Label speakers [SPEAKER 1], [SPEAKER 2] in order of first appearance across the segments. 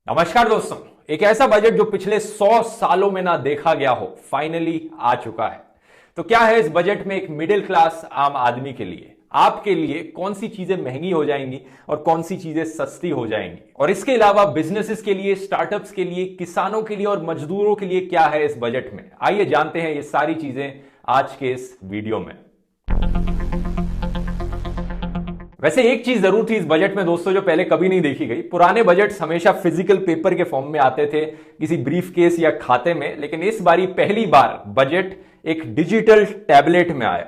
[SPEAKER 1] नमस्कार दोस्तों। एक ऐसा बजट जो पिछले 100 सालों में ना देखा गया हो फाइनली आ चुका है। तो क्या है इस बजट में एक मिडिल क्लास आम आदमी के लिए, आपके लिए कौन सी चीजें महंगी हो जाएंगी और कौन सी चीजें सस्ती हो जाएंगी, और इसके अलावा बिजनेसेस के लिए, स्टार्टअप्स के लिए, किसानों के लिए और मजदूरों के लिए क्या है इस बजट में। आइए जानते हैं ये सारी चीजें आज के इस वीडियो में। वैसे एक चीज जरूर थी इस बजट में दोस्तों जो पहले कभी नहीं देखी गई। पुराने बजट्स हमेशा फिजिकल पेपर के फॉर्म में आते थे, किसी ब्रीफ केस या खाते में, लेकिन इस बारी पहली बार बजट एक डिजिटल टैबलेट में आया।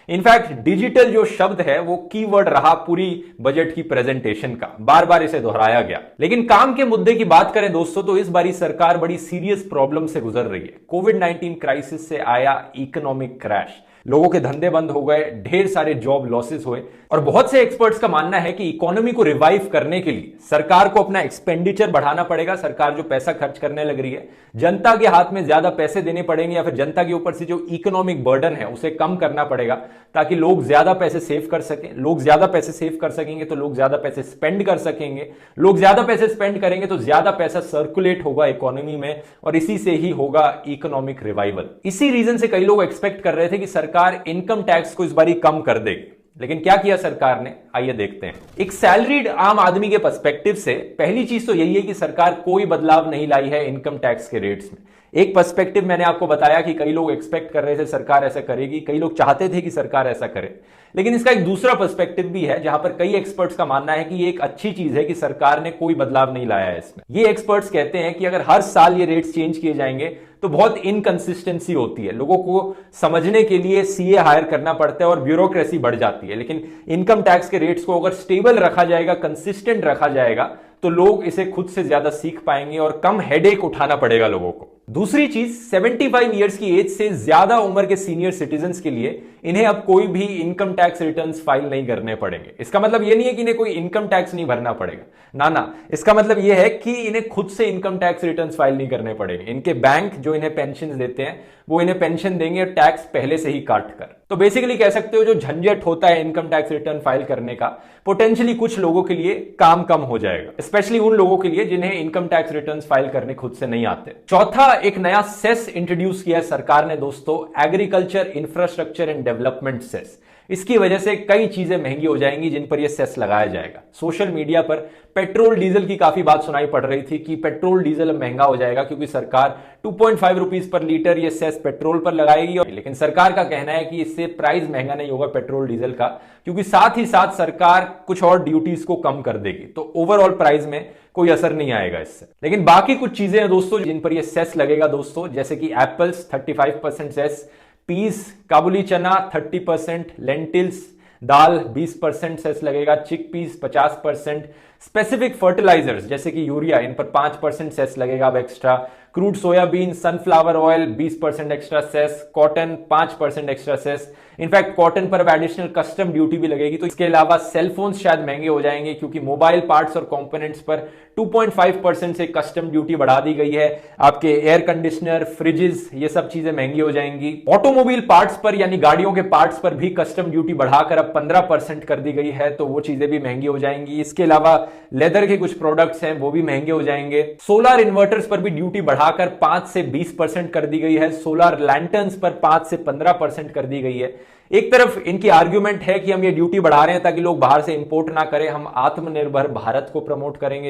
[SPEAKER 1] इनफैक्ट डिजिटल जो शब्द है वो कीवर्ड रहा पूरी बजट की प्रेजेंटेशन का, बार बार इसे दोहराया गया। लेकिन काम के मुद्दे की बात करें दोस्तों तो इस बारी सरकार बड़ी सीरियस प्रॉब्लम से गुजर रही है। कोविड-19 क्राइसिस से आया इकोनॉमिक क्रैश, लोगों के धंधे बंद हो गए, ढेर सारे जॉब लॉसेस हुए, और बहुत से एक्सपर्ट्स का मानना है कि इकोनॉमी को रिवाइव करने के लिए सरकार को अपना एक्सपेंडिचर बढ़ाना पड़ेगा। सरकार जो पैसा खर्च करने लग रही है, जनता के हाथ में ज्यादा पैसे देने पड़ेंगे, या फिर जनता के ऊपर से जो इकोनॉमिक बर्डन है उसे कम करना पड़ेगा ताकि लोग ज्यादा पैसे सेव कर सकें। लोग ज्यादा पैसे सेव कर सकेंगे तो लोग ज्यादा पैसे स्पेंड कर सकेंगे, लोग ज्यादा पैसे स्पेंड करेंगे तो ज्यादा पैसा सर्कुलेट होगा इकोनॉमी में, और इसी से ही होगा इकोनॉमिक रिवाइवल। इसी रीजन से कई लोग एक्सपेक्ट कर रहे थे कि सरकार इनकम टैक्स को इस बारी कम कर देगी। लेकिन क्या किया सरकार ने, आइए देखते हैं। एक सैलरीड आम आदमी के पर्सपेक्टिव से पहली चीज तो यही है कि सरकार कोई बदलाव नहीं लाई है इनकम टैक्स के रेट्स में। एक पर्सपेक्टिव मैंने आपको बताया कि कई लोग एक्सपेक्ट कर रहे थे सरकार ऐसा करेगी, कई लोग चाहते थे कि सरकार ऐसा करे, लेकिन इसका एक दूसरा पर्सपेक्टिव भी है जहां पर कई एक्सपर्ट्स का मानना है कि ये एक अच्छी चीज है कि सरकार ने कोई बदलाव नहीं लाया है इसमें। ये एक्सपर्ट्स कहते हैं कि अगर हर साल ये रेट्स चेंज किए जाएंगे तो बहुत इनकंसिस्टेंसी होती है, लोगों को समझने के लिए सीए हायर करना पड़ता है और ब्यूरोक्रेसी बढ़ जाती है। लेकिन इनकम टैक्स के रेट्स को अगर स्टेबल रखा जाएगा, कंसिस्टेंट रखा जाएगा, तो लोग इसे खुद से ज्यादा सीख पाएंगे और कम हेडेक उठाना पड़ेगा लोगों को। दूसरी चीज, 75 ईयर्स की एज से ज्यादा उम्र के सीनियर सिटीजन्स के लिए इन्हें अब कोई भी इनकम टैक्स रिटर्न्स फाइल नहीं करने पड़ेंगे। इसका मतलब यह नहीं है कि इन्हें कोई इनकम टैक्स नहीं भरना पड़ेगा, ना, इसका मतलब यह है कि इन्हें खुद से इनकम टैक्स रिटर्न्स फाइल नहीं करने पड़ेंगे। इनके बैंक जो इन्हें पेंशन देते हैं वो इन्हें पेंशन देंगे टैक्स पहले से ही काट कर। तो बेसिकली कह सकते हो जो झंझट होता है इनकम टैक्स रिटर्न फाइल करने का, पोटेंशियली कुछ लोगों के लिए काम कम हो जाएगा, स्पेशली उन लोगों के लिए जिन्हें इनकम टैक्स रिटर्न्स फाइल करने खुद से नहीं आते। चौथा, एक नया सेस इंट्रोड्यूस किया है सरकार ने दोस्तों, agriculture infrastructure and development cess. इसकी वजह से कई चीजें महंगी हो जाएंगी जिन पर यह सेस लगाया जाएगा। सोशल मीडिया पर पेट्रोल डीजल की काफी बात सुनाई पड़ रही थी कि पेट्रोल डीजल अब महंगा हो जाएगा क्योंकि सरकार 2.5 रुपीज पर लीटर ये सेस पेट्रोल पर लगाएगी। लेकिन सरकार का कहना है कि इससे प्राइस महंगा नहीं होगा पेट्रोल डीजल का, क्योंकि साथ ही साथ सरकार कुछ और ड्यूटीज को कम कर देगी, तो ओवरऑल प्राइस में कोई असर नहीं आएगा इससे। लेकिन बाकी कुछ चीजें हैं दोस्तों जिन पर यह सेस लगेगा दोस्तों, जैसे कि एप्पल्स 35% सेस, पीस, काबुली चना 30%, लेंटिल्स दाल 20% सेस लगेगा, चिक पीस 50%, स्पेसिफिक फर्टिलाइजर्स जैसे कि यूरिया इन पर 5% सेस लगेगा अब extra, crude soybean, sunflower oil 20% extra cess, cotton 5% extra cess. In fact cotton पर अब एडिशनल कस्टम ड्यूटी भी लगेगी। तो इसके अलावा सेलफोन्स शायद महंगे हो जाएंगे क्योंकि मोबाइल पार्ट्स और कंपोनेंट्स पर 2.5% से कस्टम ड्यूटी बढ़ा दी गई है। आपके एयर कंडीशनर, फ्रिजेस, ये सब चीजें महंगी हो जाएंगी। ऑटोमोबाइल पार्ट्स पर यानी गाड़ियों के पार्ट्स पर भी कस्टम ड्यूटी बढ़ाकर अब 15% कर दी गई है, तो वो चीजें भी महंगी हो जाएंगी। इसके अलावा लेदर के कुछ प्रोडक्ट्स हैं वो भी महंगे हो जाएंगे। सोलर इन्वर्टर्स पर भी ड्यूटी बढ़ाकर 5 से 20% कर दी गई है। सोलर लैंटर्न्स पर 5 से 15% कर दी गई है। एक तरफ इनकी आर्ग्यूमेंट है कि हम ये ड्यूटी बढ़ा रहे हैं ताकि लोग बाहर से इंपोर्ट ना करें, हम आत्मनिर्भर भारत को प्रमोट करेंगे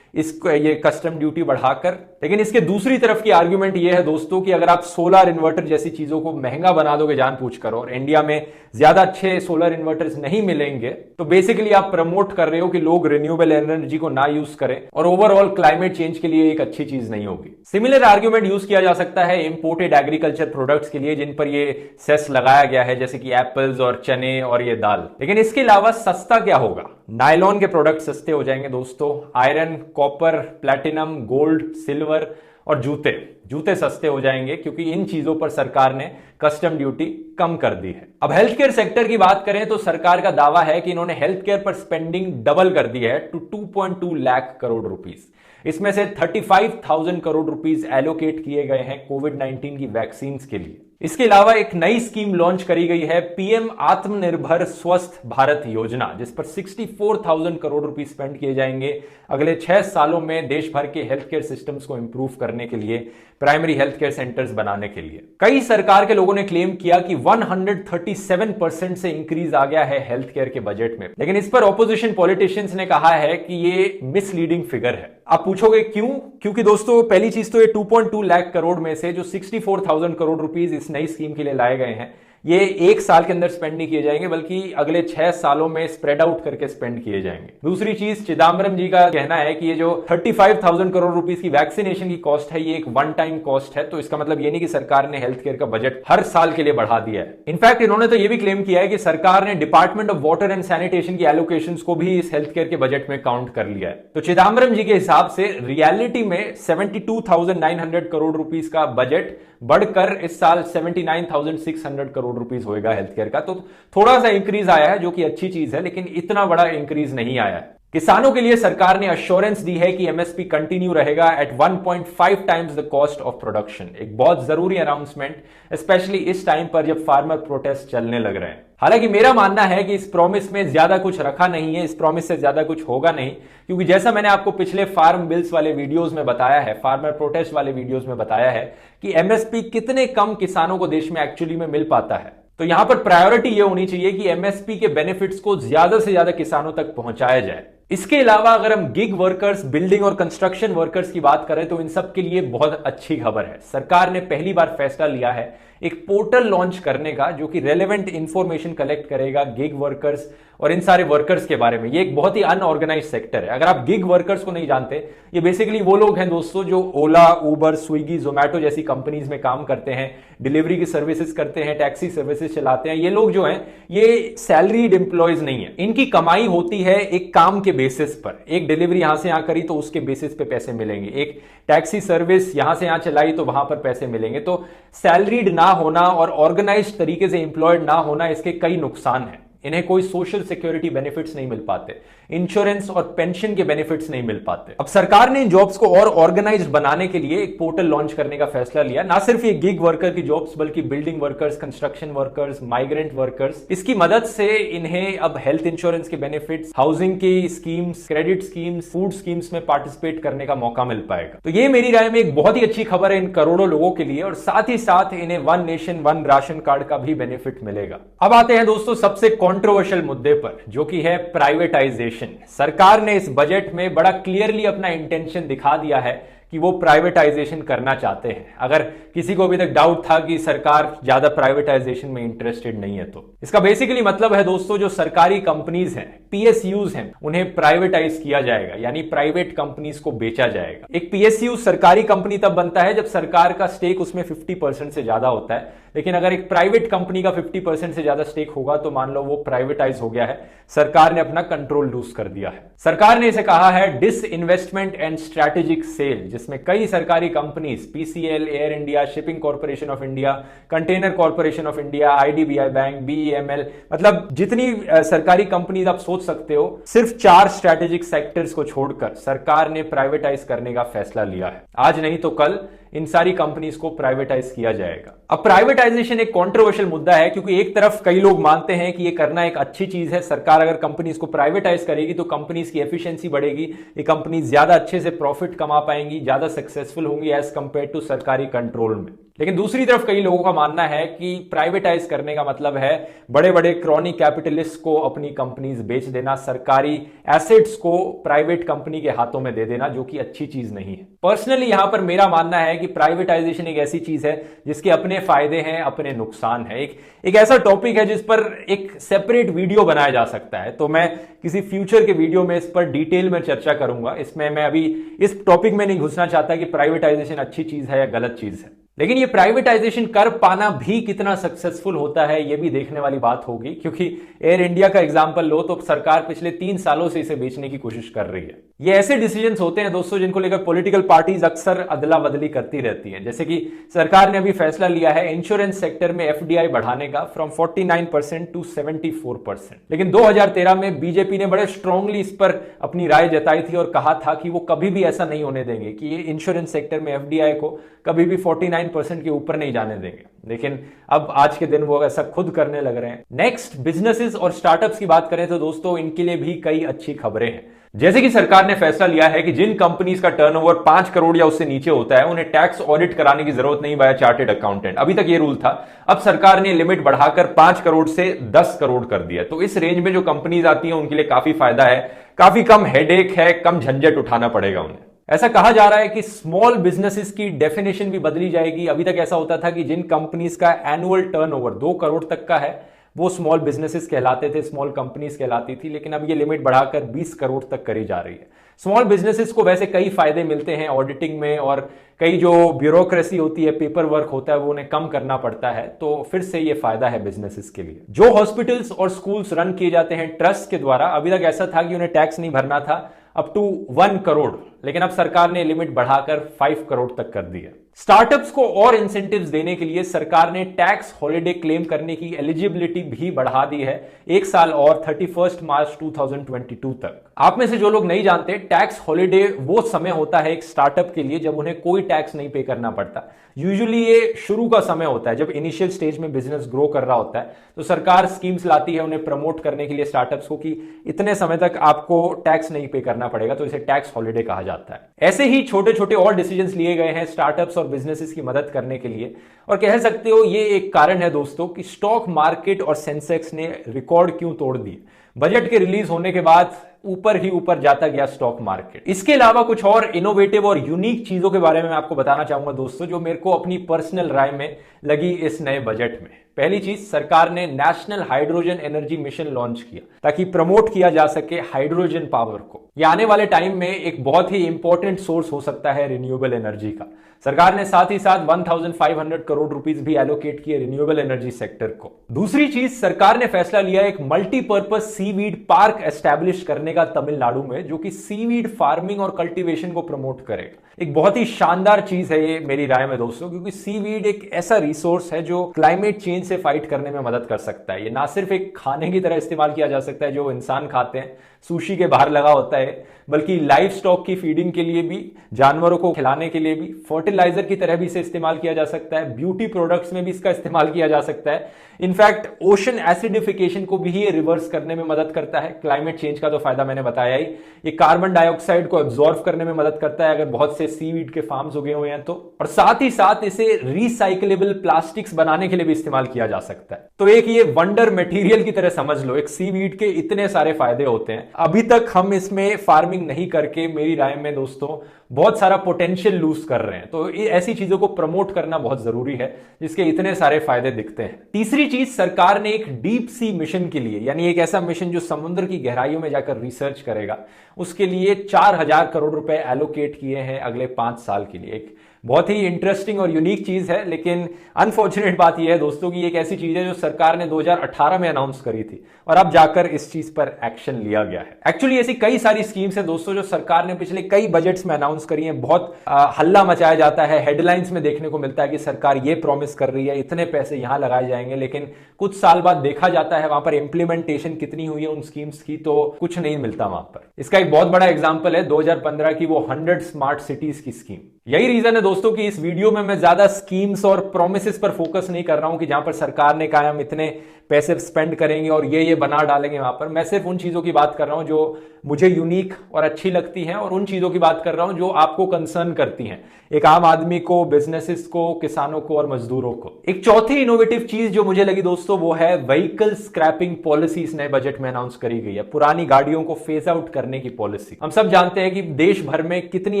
[SPEAKER 1] इसको ये कस्टम ड्यूटी बढ़ाकर। लेकिन इसके दूसरी तरफ की आर्ग्यूमेंट ये है दोस्तों कि अगर आप सोलर इन्वर्टर जैसी चीजों को महंगा बना दोगे जानबूझकर, और इंडिया में ज्यादा अच्छे सोलर इन्वर्टर्स नहीं मिलेंगे, तो बेसिकली आप प्रमोट कर रहे हो कि लोग रिन्यूएबल एनर्जी को ना यूज करें, और ओवरऑल क्लाइमेट चेंज के लिए एक अच्छी चीज नहीं होगी। सिमिलर आर्ग्यूमेंट यूज किया जा सकता है इंपोर्टेड एग्रीकल्चर प्रोडक्ट्स के लिए जिन पर ये सेस लगाया गया है, जैसे कि एप्पल्स और चने और ये दाल। लेकिन इसके अलावा सस्ता क्या होगा? नायलॉन के प्रोडक्ट सस्ते हो जाएंगे दोस्तों, iron, copper, platinum, gold, silver और जूते सस्ते हो जाएंगे क्योंकि इन चीजों पर सरकार ने कस्टम ड्यूटी कम कर दी है। अब हेल्थ केयर सेक्टर की बात करें तो सरकार का दावा है कि इन्होंने हेल्थ केयर पर स्पेंडिंग डबल कर दी है टू 2.2 लाख करोड़ रुपीस। इसमें से 35,000 करोड़ रुपीस एलोकेट किए गए हैं कोविड-19 की वैक्सीन के लिए। इसके अलावा एक नई स्कीम लॉन्च करी गई है, पीएम आत्मनिर्भर स्वस्थ भारत योजना, जिस पर 64,000 करोड़ रुपए स्पेंड किए जाएंगे अगले 6 सालों में देश भर के हेल्थ केयर सिस्टम्स को इंप्रूव करने के लिए, प्राइमरी हेल्थ केयर सेंटर्स बनाने के लिए। कई सरकार के लोगों ने क्लेम किया कि 137% से इंक्रीज आ गया है हेल्थ केयर के बजट में, लेकिन इस पर ऑपोजिशन पॉलिटिशियंस ने कहा है कि ये मिसलीडिंग फिगर है। आप पूछोगे क्यों? क्योंकि दोस्तों पहली चीज तो ये 2.2 लाख करोड़ में से जो 64,000 करोड़ रुपीस इस नई स्कीम के लिए लाए गए हैं, ये एक साल के अंदर स्पेंड नहीं किए जाएंगे, बल्कि अगले 6 सालों में स्प्रेड आउट करके स्पेंड किए जाएंगे। दूसरी चीज, चिदम्बरम जी का कहना है कि ये जो 35,000 करोड़ रुपीस की वैक्सीनेशन की कॉस्ट है, ये एक वन टाइम कॉस्ट है। तो इसका मतलब ये नहीं कि सरकार ने हेल्थ केयर का बजट हर साल के लिए बढ़ा दिया है। इनफैक्ट इन्होंने तो ये भी क्लेम किया है कि सरकार ने department of water and sanitation की एलोकेशन को भी इस हेल्थ केयर के बजट में काउंट कर लिया है। तो चिदम्बरम जी के हिसाब से रियलिटी में 72,900 करोड़ रुपीस का बजट बढ़कर इस साल 79,600 करोड़ रुपीस होएगा हेल्थ केयर का। तो थोड़ा सा इंक्रीज आया है, जो कि अच्छी चीज है, लेकिन इतना बड़ा इंक्रीज नहीं आया है। किसानों के लिए सरकार ने अश्योरेंस दी है कि एमएसपी कंटिन्यू रहेगा at 1.5 times the cost of production. एक बहुत जरूरी अनाउंसमेंट, स्पेशली इस टाइम पर जब फार्मर प्रोटेस्ट चलने लग रहे हैं। हालांकि मेरा मानना है कि इस प्रॉमिस में ज्यादा कुछ रखा नहीं है, इस प्रॉमिस से ज्यादा कुछ होगा नहीं, क्योंकि जैसा मैंने आपको पिछले फार्म बिल्स वाले वीडियोस में बताया है, फार्मर प्रोटेस्ट वाले वीडियोस में बताया है कि एमएसपी कितने कम किसानों को देश में एक्चुअली में मिल पाता है। तो यहां पर प्रायोरिटी यह होनी चाहिए कि एमएसपी के बेनिफिट्स को ज्यादा से ज्यादा किसानों तक पहुंचाया जाए। इसके अलावा अगर हम गिग वर्कर्स, बिल्डिंग और कंस्ट्रक्शन वर्कर्स की बात करें तो इन सब के लिए बहुत अच्छी खबर है। सरकार ने पहली बार फैसला लिया है एक पोर्टल लॉन्च करने का, जो कि रेलेवेंट इंफॉर्मेशन कलेक्ट करेगा गिग वर्कर्स और इन सारे वर्कर्स के बारे में। ये एक बहुत ही अनऑर्गेनाइज सेक्टर है। अगर आप गिग वर्कर्स को नहीं जानते, ये बेसिकली वो लोग हैं दोस्तों जो ओला, उबर, स्विगी, जोमैटो जैसी कंपनीज में काम करते हैं, डिलीवरी की सर्विसेज करते हैं, टैक्सी सर्विसेज चलाते हैं। ये लोग जो हैं ये सैलरीड एम्प्लॉयज नहीं है। इनकी कमाई होती है एक काम के बेसिस पर। एक डिलीवरी यहां से यहां करी तो उसके बेसिस पे पैसे मिलेंगे, एक टैक्सी सर्विस यहां से यहां चलाई तो वहां पर पैसे मिलेंगे। तो सैलरीड ना होना और ऑर्गेनाइज्ड तरीके से एम्प्लॉयड ना होना, इसके कई नुकसान हैं। इन्हें कोई सोशल सिक्योरिटी बेनिफिट्स नहीं मिल पाते, इंश्योरेंस और पेंशन के बेनिफिट्स नहीं मिल पाते। अब सरकार ने इन जॉब्स को और ऑर्गेनाइज्ड बनाने के लिए एक पोर्टल लॉन्च करने का फैसला लिया। ना सिर्फ ये गिग वर्कर की जॉब्स, बल्कि building workers, construction workers, migrant workers, इसकी मदद से इन्हें अब हेल्थ इंश्योरेंस के बेनिफिट्स, हाउसिंग की schemes, credit schemes, food schemes में पार्टिसिपेट करने का मौका मिल पाएगा। तो ये मेरी राय में एक बहुत ही अच्छी खबर है इन करोड़ों लोगों के लिए, और साथ ही साथ इन्हें one nation one ration card का भी बेनिफिट मिलेगा। अब आते हैं दोस्तों सबसे कंट्रोवर्शियल मुद्दे पर, जो कि है प्राइवेटाइजेशन। सरकार ने इस बजट में बड़ा क्लियरली अपना इंटेंशन दिखा दिया है कि वो प्राइवेटाइजेशन करना चाहते हैं। अगर किसी को अभी तक डाउट था कि सरकार ज्यादा प्राइवेटाइजेशन में इंटरेस्टेड नहीं है, तो इसका बेसिकली मतलब है दोस्तों, जो सरकारी कंपनीज हैं, पीएसयूज हैं, उन्हें प्राइवेटाइज किया जाएगा, यानी प्राइवेट कंपनीज को बेचा जाएगा। एक पीएसयू सरकारी कंपनी तब बनता है जब सरकार का स्टेक उसमें 50% से ज्यादा होता है, लेकिन अगर एक प्राइवेट कंपनी का 50% से ज्यादा स्टेक होगा तो मान लो वो प्राइवेटाइज हो गया है, सरकार ने अपना कंट्रोल लूज कर दिया है। सरकार ने इसे कहा है डिसइन्वेस्टमेंट एंड स्ट्रैटेजिक सेल, जिसमें कई सरकारी companies, PCL, air India, shipping corporation of India, container corporation of India, IDBI bank, BEML, मतलब जितनी सरकारी कंपनीज आप सोच सकते हो, सिर्फ 4 स्ट्रैटेजिक सेक्टर्स को छोड़कर सरकार ने प्राइवेटाइज करने का फैसला लिया है। आज नहीं तो कल इन सारी कंपनीज को प्राइवेटाइज किया जाएगा। अब प्राइवेटाइजेशन एक कंट्रोवर्शियल मुद्दा है, क्योंकि एक तरफ कई लोग मानते हैं कि ये करना एक अच्छी चीज है। सरकार अगर कंपनीज को प्राइवेटाइज करेगी तो कंपनीज की एफिशिएंसी बढ़ेगी, ये कंपनीज ज्यादा अच्छे से प्रॉफिट कमा पाएंगी, ज्यादा सक्सेसफुल होंगी एज कंपेयर टू सरकारी कंट्रोल में। लेकिन दूसरी तरफ कई लोगों का मानना है कि प्राइवेटाइज करने का मतलब है बड़े बड़े क्रॉनी कैपिटलिस्ट को अपनी कंपनीज बेच देना, सरकारी एसेट्स को प्राइवेट कंपनी के हाथों में दे देना, जो कि अच्छी चीज नहीं है। पर्सनली यहां पर मेरा मानना है कि प्राइवेटाइजेशन एक ऐसी चीज है जिसके अपने फायदे हैं, अपने नुकसान है। एक ऐसा टॉपिक है जिस पर एक सेपरेट वीडियो बनाया जा सकता है, तो मैं किसी फ्यूचर के वीडियो में इस पर डिटेल में चर्चा करूंगा। इसमें मैं अभी इस टॉपिक में नहीं घुसना चाहता कि प्राइवेटाइजेशन अच्छी चीज है या गलत चीज है। लेकिन ये प्राइवेटाइजेशन कर पाना भी कितना सक्सेसफुल होता है, ये भी देखने वाली बात होगी, क्योंकि एयर इंडिया का एग्जांपल लो तो सरकार पिछले 3 सालों से इसे बेचने की कोशिश कर रही है। ये ऐसे डिसीजंस होते हैं दोस्तों जिनको लेकर पॉलिटिकल पार्टीज अक्सर अदला बदली करती रहती हैं। जैसे कि सरकार ने अभी फैसला लिया है इंश्योरेंस सेक्टर में एफडीआई बढ़ाने का फ्रॉम 49% टू 74%। लेकिन 2013 में बीजेपी ने बड़े स्ट्रांगली इस पर अपनी राय जताई थी और कहा था कि वो कभी भी ऐसा नहीं होने देंगे कि ये इंश्योरेंस सेक्टर में एफडीआई को कभी भी 49% के ऊपर नहीं जाने देंगे। लेकिन अब आज के दिन वो ऐसा खुद करने लग रहे हैं। नेक्स्ट, बिजनेसेस और स्टार्टअप्स की बात करें तो दोस्तों इनके लिए भी कई अच्छी खबरें हैं। जैसे कि सरकार ने फैसला लिया है कि जिन कंपनीज का टर्नओवर 5 करोड़ या उससे नीचे होता है उन्हें टैक्स ऑडिट कराने की जरूरत नहीं बाय चार्टेड अकाउंटेंट। अभी तक ये रूल था, अब सरकार ने लिमिट बढ़ाकर 5 करोड़ से 10 करोड़ कर दिया। तो इस रेंज में जो कंपनीज आती हैं उनके लिए काफी फायदा है, काफी कम हेडेक है, कम झंझट उठाना पड़ेगा उन्हें। ऐसा कहा जा रहा है कि स्मॉल बिजनेसेस की डेफिनेशन भी बदली जाएगी। अभी तक ऐसा होता था कि जिन कंपनीज का एनुअल टर्नओवर 2 करोड़ तक का है वो स्मॉल बिजनेसेस कहलाते थे, स्मॉल कंपनीज कहलाती थी, लेकिन अब ये लिमिट बढ़ाकर 20 करोड़ तक करी जा रही है। स्मॉल बिजनेसेस को वैसे कई फायदे मिलते हैं ऑडिटिंग में, और कई जो ब्यूरोक्रेसी होती है, पेपर वर्क होता है, वो उन्हें कम करना पड़ता है। तो फिर से ये फायदा है बिजनेसेस के लिए। जो हॉस्पिटल्स और स्कूल्स रन किए जाते हैं ट्रस्ट के द्वारा, अभी तक ऐसा था कि उन्हें टैक्स नहीं भरना था अप टू 1 करोड़, लेकिन अब सरकार ने लिमिट बढ़ाकर 5 करोड़ तक कर दी है। स्टार्टअप्स को और इंसेंटिव्स देने के लिए सरकार ने टैक्स हॉलिडे क्लेम करने की एलिजिबिलिटी भी बढ़ा दी है 1 साल और 31 मार्च 2022 तक। आप में से जो लोग नहीं जानते, टैक्स हॉलिडे वो समय होता है एक स्टार्टअप के लिए जब उन्हें कोई टैक्स नहीं पे करना पड़ता। यूजुअली ये शुरू का समय होता है जब इनिशियल स्टेज में बिजनेस ग्रो कर रहा होता है, तो सरकार स्कीम्स लाती है उन्हें प्रमोट करने के लिए स्टार्टअप्स को कि इतने समय तक आपको टैक्स नहीं पे करना पड़ेगा, तो इसे टैक्स हॉलिडे कहा जाता है। ऐसे ही छोटे छोटे और डिसीजंस लिए गए हैं स्टार्टअप्स और बिजनेसेस की मदद करने के लिए, और कह सकते हो ये एक कारण है दोस्तों कि स्टॉक मार्केट और सेंसेक्स ने रिकॉर्ड क्यों तोड़ दिए। बजट के रिलीज होने के बाद ऊपर ही ऊपर जाता गया स्टॉक मार्केट। इसके अलावा कुछ और इनोवेटिव और यूनिक चीजों के बारे में मैं आपको बताना चाहूंगा दोस्तों, जो मेरे को अपनी पर्सनल राय में लगी इस नए बजट में। पहली चीज, सरकार ने national hydrogen energy mission launch किया ताकि प्रमोट किया जा सके हाइड्रोजन पावर को। ये आने वाले टाइम में एक बहुत ही इंपॉर्टेंट सोर्स हो सकता है रिन्यूएबल एनर्जी का। सरकार ने साथ ही साथ 1500 करोड़ रुपीस भी एलोकेट किए रिन्यूएबल एनर्जी सेक्टर को। दूसरी चीज, सरकार ने फैसला लिया एक मल्टीपर्पज सीवीड पार्क एस्टैब्लिश करने का तमिलनाडु में, जो कि सीवीड फार्मिंग और कल्टीवेशन को प्रमोट करेगा। एक बहुत ही शानदार चीज है ये मेरी राय में दोस्तों, क्योंकि सीवीड एक ऐसा रिसोर्स है जो क्लाइमेट चेंज से फाइट करने में मदद कर सकता है। ये ना सिर्फ एक खाने की तरह इस्तेमाल किया जा सकता है जो इंसान खाते हैं, सुशी के बाहर लगा होता है, बल्कि लाइव स्टॉक की फीडिंग के लिए भी, जानवरों को खिलाने के लिए भी, फर्टिलाइजर की तरह भी इसे इस्तेमाल किया जा सकता है, ब्यूटी प्रोडक्ट्स में भी इसका इस्तेमाल किया जा सकता है। इनफैक्ट ओशन एसिडिफिकेशन को भी ये रिवर्स करने में मदद करता है। क्लाइमेट चेंज का तो फायदा मैंने बताया ही, ये कार्बन डाइऑक्साइड को एब्जॉर्ब करने में मदद करता है अगर बहुत से सीवीड के फार्म्स उगे हुए हैं तो, और साथ ही साथ इसे रिसाइकलेबल प्लास्टिक्स बनाने के लिए भी इस्तेमाल किया जा सकता है। तो एक ये वंडर मटेरियल की तरह समझ लो, एक सीवीड के इतने सारे फायदे होते हैं। अभी तक हम इसमें फार्मिंग नहीं करके मेरी राय में दोस्तों बहुत सारा पोटेंशियल लूज कर रहे हैं। तो ऐसी चीजों को प्रमोट करना बहुत जरूरी है जिसके इतने सारे फायदे दिखते हैं। तीसरी चीज, सरकार ने एक डीप सी मिशन के लिए, यानी एक ऐसा मिशन जो समुद्र की गहराइयों में जाकर रिसर्च करेगा, उसके लिए 4000 करोड़ रुपए एलोकेट किए हैं अगले 5 साल के लिए। एक बहुत ही इंटरेस्टिंग और यूनिक चीज है, लेकिन अनफॉर्चुनेट बात यह है दोस्तों कि एक ऐसी चीज है जो सरकार ने 2018 में अनाउंस करी थी और अब जाकर इस चीज पर एक्शन लिया गया है। एक्चुअली ऐसी कई सारी स्कीम्स हैं दोस्तों जो सरकार ने पिछले कई बजट्स में अनाउंस करी हैं। बहुत हल्ला मचाया जाता है, हेडलाइंस में देखने को मिलता है कि सरकार ये प्रॉमिस कर रही है, इतने पैसे यहां लगाए जाएंगे, लेकिन कुछ साल बाद देखा जाता है वहां पर इंप्लीमेंटेशन कितनी हुई है उन स्कीम्स की, तो कुछ नहीं मिलता वहां पर। इसका एक बहुत बड़ा एग्जाम्पल है 2015 की वो 100 स्मार्ट सिटीज की स्कीम। यही रीजन है दोस्तों कि इस वीडियो में मैं ज्यादा स्कीम्स और प्रोमिसेस पर फोकस नहीं कर रहा हूं कि जहां पर सरकार ने कहा हम इतने पैसे स्पेंड करेंगे और ये बना डालेंगे वहां पर। मैं सिर्फ उन चीजों की बात कर रहा हूं जो मुझे यूनिक और अच्छी लगती हैं, और उन चीजों की बात कर रहा हूं जो आपको कंसर्न करती हैं, एक आम आदमी को, बिजनेसेस को, किसानों को और मजदूरों को। एक चौथी इनोवेटिव चीज जो मुझे लगी दोस्तों वो है व्हीकल स्क्रैपिंग पॉलिसी। इस नए बजट में अनाउंस करी गई है, पुरानी गाड़ियों को फेज आउट करने की पॉलिसी। हम सब जानते हैं कि देश भर में कितनी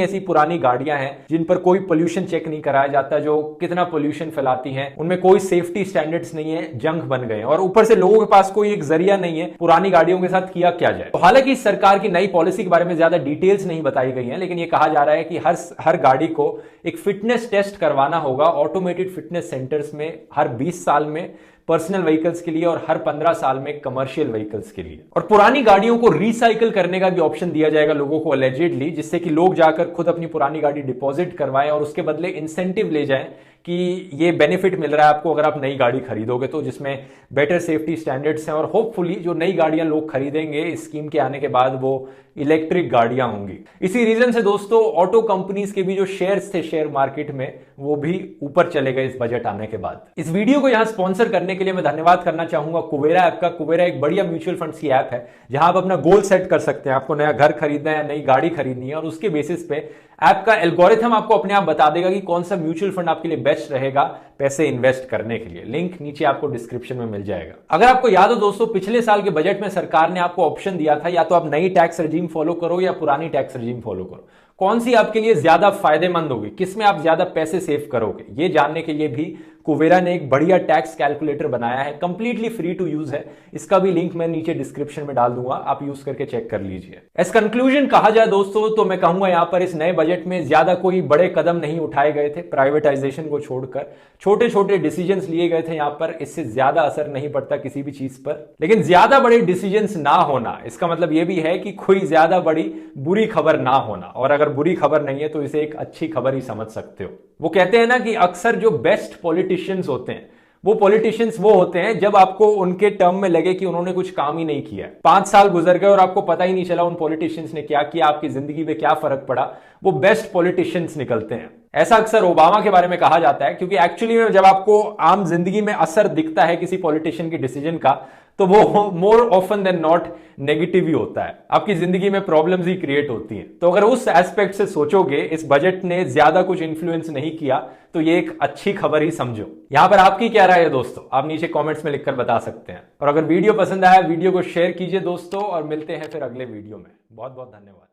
[SPEAKER 1] ऐसी पुरानी गाड़ियां हैं जिन पर कोई पोल्यूशन चेक नहीं कराया जाता, जो कितना पोल्यूशन फैलाती हैं, उनमें कोई सेफ्टी स्टैंडर्ड्स नहीं है, जंग बन गए, और ऊपर से लोगों के पास कोई एक जरिया नहीं है पुरानी गाड़ियों के साथ किया क्या जाए। तो हालांकि सरकार की नई पॉलिसी के बारे में ज्यादा डिटेल्स नहीं बताई गई हैं, लेकिन यह कहा जा रहा है कि हर गाड़ी को एक फिटनेस टेस्ट करवाना होगा ऑटोमेटेड फिटनेस सेंटर्स में हर 20 साल में पर्सनल व्हीकल्स के लिए और हर 15 साल में कमर्शियल व्हीकल्स के लिए। और पुरानी गाड़ियों को रिसाइकिल करने का भी ऑप्शन दिया जाएगा लोगों को अलेजिडली, जिससे कि लोग जाकर खुद अपनी पुरानी गाड़ी डिपॉजिट करवाएं और उसके बदले इंसेंटिव ले जाएं कि ये बेनिफिट मिल रहा है आपको अगर आप नई गाड़ी खरीदोगे तो, जिसमें बेटर सेफ्टी स्टैंडर्ड्स हैं और होपफुली जो नई गाड़ियां लोग खरीदेंगे इस स्कीम के आने के बाद वो इलेक्ट्रिक गाड़ियां होंगी। इसी रीजन से दोस्तों ऑटो कंपनीज के भी जो शेयर्स थे शेयर मार्केट में वो भी ऊपर चले गए इस बजट आने के बाद। इस वीडियो को यहां स्पॉन्सर करने के लिए मैं धन्यवाद करना चाहूंगा कुबेरा ऐप का। कुबेरा एक बढ़िया म्यूचुअल फंड्स की ऐप है जहां आप अपना गोल सेट कर सकते हैं। आपको नया घर खरीदना है या नई गाड़ी खरीदनी है और उसके बेसिस पे ऐप का एल्गोरिथम आपको अपने आप बता देगा कि कौन सा म्यूचुअल फंड आपके लिए बेस्ट रहेगा पैसे इन्वेस्ट करने के लिए। लिंक नीचे आपको डिस्क्रिप्शन में मिल जाएगा। अगर आपको याद हो दोस्तों पिछले साल के बजट में सरकार ने आपको ऑप्शन दिया था या तो आप नई टैक्स रेजिम फॉलो करो या पुरानी टैक्स रेजिम फॉलो करो, कौन सी आपके लिए ज्यादा फायदेमंद होगी, किसमें आप ज्यादा पैसे सेव करोगे, ये जानने के लिए भी कुबेरा ने एक बढ़िया टैक्स कैलकुलेटर बनाया है। कंप्लीटली फ्री टू यूज है, इसका भी लिंक मैं नीचे डिस्क्रिप्शन में डाल दूंगा, आप यूज करके चेक कर लीजिए। एज कंक्लूजन कहा जाए दोस्तों तो मैं कहूंगा यहां पर इस नए बजट में ज्यादा कोई बड़े कदम नहीं उठाए गए थे। प्राइवेटाइजेशन को छोड़कर छोटे छोटे डिसीजंस लिए गए थे यहां पर, इससे ज्यादा असर नहीं पड़ता किसी भी चीज पर। लेकिन ज्यादा बड़े डिसीजंस ना होना इसका मतलब यह भी है कि कोई ज्यादा बड़ी बुरी खबर ना होना, और अगर बुरी खबर नहीं है तो इसे एक अच्छी खबर ही समझ सकते हो। वो कहते हैं ना कि अक्सर जो बेस्ट पॉलिटिशियंस होते हैं वो पॉलिटिशियंस वो होते हैं जब आपको उनके टर्म में लगे कि उन्होंने कुछ काम ही नहीं किया। 5 साल गुजर गए और आपको पता ही नहीं चला उन पॉलिटिशियंस ने क्या किया, आपकी जिंदगी में क्या फर्क पड़ा, वो बेस्ट पॉलिटिशियंस निकलते हैं। ऐसा अक्सर ओबामा के बारे में कहा जाता है क्योंकि एक्चुअली में जब आपको आम जिंदगी में असर दिखता है किसी पॉलिटिशियन की डिसीजन का तो वो more often than not negative ही होता है, आपकी जिंदगी में प्रॉब्लम्स ही क्रिएट होती हैं। तो अगर उस एस्पेक्ट से सोचोगे इस बजट ने ज्यादा कुछ इन्फ्लुएंस नहीं किया तो ये एक अच्छी खबर ही समझो। यहां पर आपकी क्या राय है दोस्तों, आप नीचे कमेंट्स में लिखकर बता सकते हैं। और अगर वीडियो पसंद आया वीडियो को शेयर कीजिए दोस्तों, और मिलते हैं फिर अगले वीडियो में। बहुत बहुत धन्यवाद।